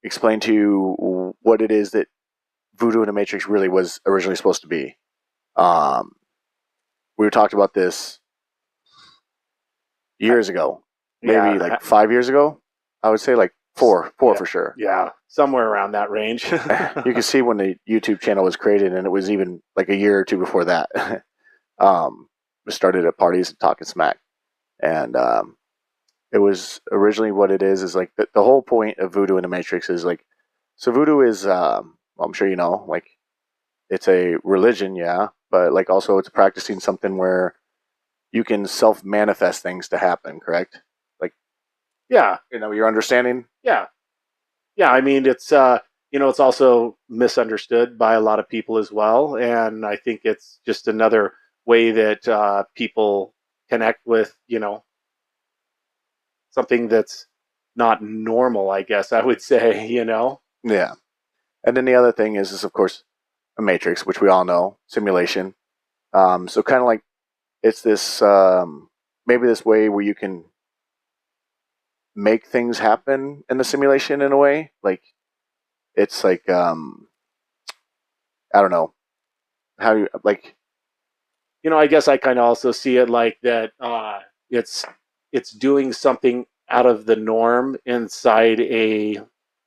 explain to you what it is that Voodoo in the Matrix really was originally supposed to be. Um, we talked about this years ago, maybe Yeah, like 5 years ago. I would say like four yeah, for sure. yeah, somewhere around that range. You can see when the YouTube channel was created, and it was even like a year or two before that. We started at parties and talking smack, and it was originally what it is like the whole point of Voodoo in the Matrix is like, so Voodoo is I'm sure you know, like it's a religion, yeah, but like also it's practicing something where you can self manifest things to happen, correct? Like, Yeah, your understanding. yeah, yeah. I mean, it's also misunderstood by a lot of people as well, and I think it's just another way that people connect with something that's not normal. I guess I would say. Yeah, and then the other thing is of course a matrix, which we all know, simulation. So kind of like it's this maybe this way where you can make things happen in the simulation in a way. Like it's like I don't know how you like. I guess I kind of also see it like that. It's it's doing something out of the norm inside a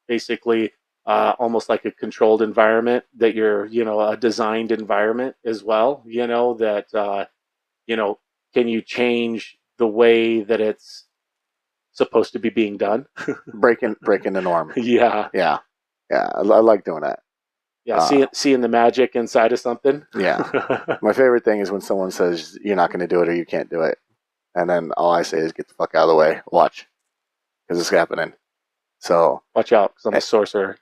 basically almost like a controlled environment that you're a designed environment as well. That you know can you change the way that it's supposed to be being done? Breaking the norm. Yeah, Yeah, yeah, I like doing that. yeah. Uh, Seeing the magic inside of something. yeah, my favorite thing is when someone says you're not going to do it or you can't do it, and then all I say is get the fuck out of the way, watch, because it's happening. So, Watch out, because I'm a sorcerer.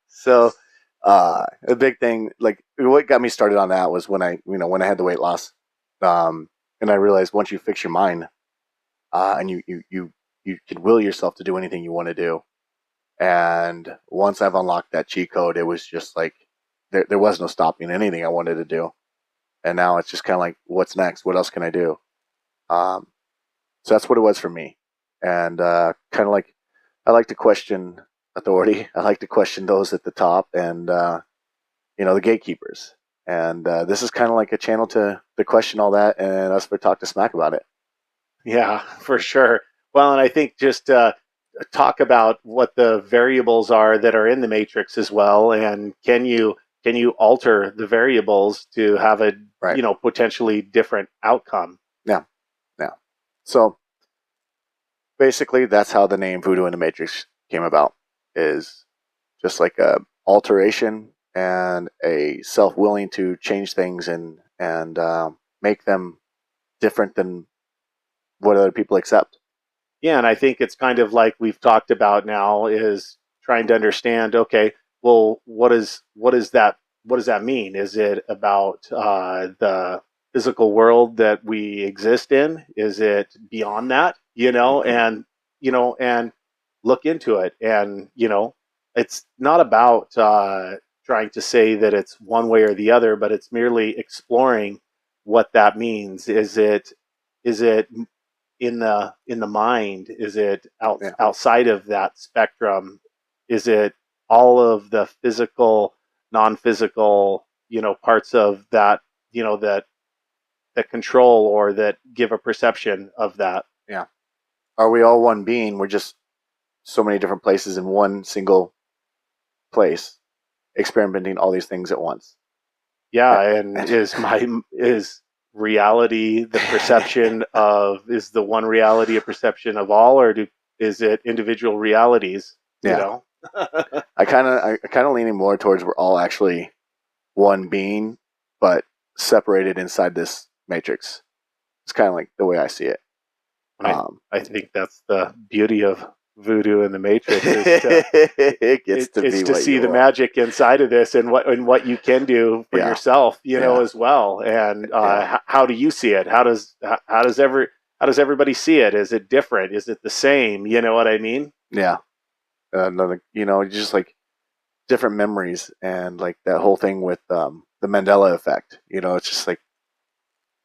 so a big thing, like what got me started on that was when I had the weight loss, and I realized once you fix your mind, and you can will yourself to do anything you want to do, and once I've unlocked that cheat code, it was just like there was no stopping anything I wanted to do, and now it's just kind of like what's next? What else can I do? Um, so that's what it was for me, and kind of like I like to question authority. I like to question those at the top, and the gatekeepers. And this is kind of like a channel to question all that, and us to talk to smack about it. Yeah, for sure. Well, and I think just talk about what the variables are that are in the matrix as well, and can you alter the variables to have a Right. potentially different outcome? Yeah. Yeah. So basically, that's how the name Voodoo in the Matrix came about. Is just like a alteration and a self willing to change things and make them different than what other people accept. Yeah, and I think it's kind of like we've talked about now is trying to understand. Okay, well, what does that mean? Is it about the physical world that we exist in? Is it beyond that? Mm-hmm. And look into it. And it's not about trying to say that it's one way or the other, but it's merely exploring what that means. Is it in the mind? Is it Yeah. outside of that spectrum? Is it all of the physical, non-physical parts of that that control or that give a perception of that? Yeah. Are we all one being? We're just so many different places in one single place, experimenting all these things at once. Yeah, And, and is reality the perception of, is the one reality a perception of all, or is it individual realities? you yeah, know I kind of leaning more towards we're all actually one being, but separated inside this matrix. It's kind of like the way I see it. I Um, I think that's the beauty of Voodoo in the Matrix, it gets to is be to what see you the want. magic inside of this, and what you can do for Yeah, yourself, yeah, as well. And yeah, how do you see it? How does everybody see it? Is it different? Is it the same? You know what I mean? yeah. Another, just like different memories and like that whole thing with the Mandela effect. It's just like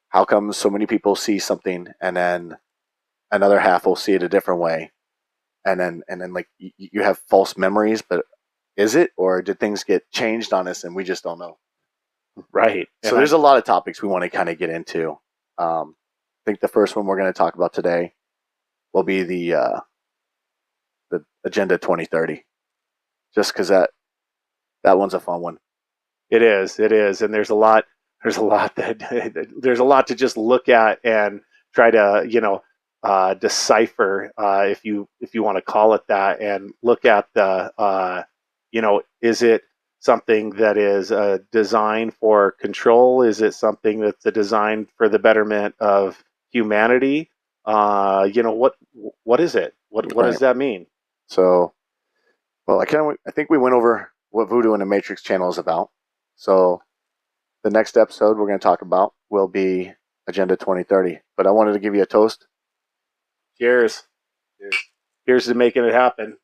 how come so many people see something and then another half will see it a different way, and then like you have false memories, but is it, or did things get changed on us and we just don't know? Right. So And there's a lot of topics we want to kind of get into. I think the first one we're going to talk about today will be the Agenda 2030, just because that one's a fun one. it is, and there's a lot to just look at and try to decipher, if you want to call it that, and look at the is it something that is designed for control? Is it something that's a design for the betterment of humanity? What is it? What Right. does that mean? So, well, I think we went over what Voodoo in the Matrix channel is about. So the next episode we're going to talk about will be Agenda 2030. But I wanted to give you a toast. Cheers. Cheers. Here's to making it happen.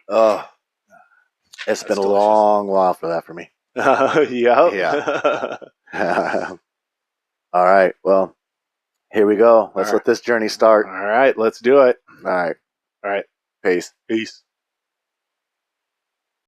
Oh, it's been a long while for that for me. Yep. Yeah. All right. Well, here we go. Let's let this journey start. All right, let's do it. All right. All right. Peace. Peace.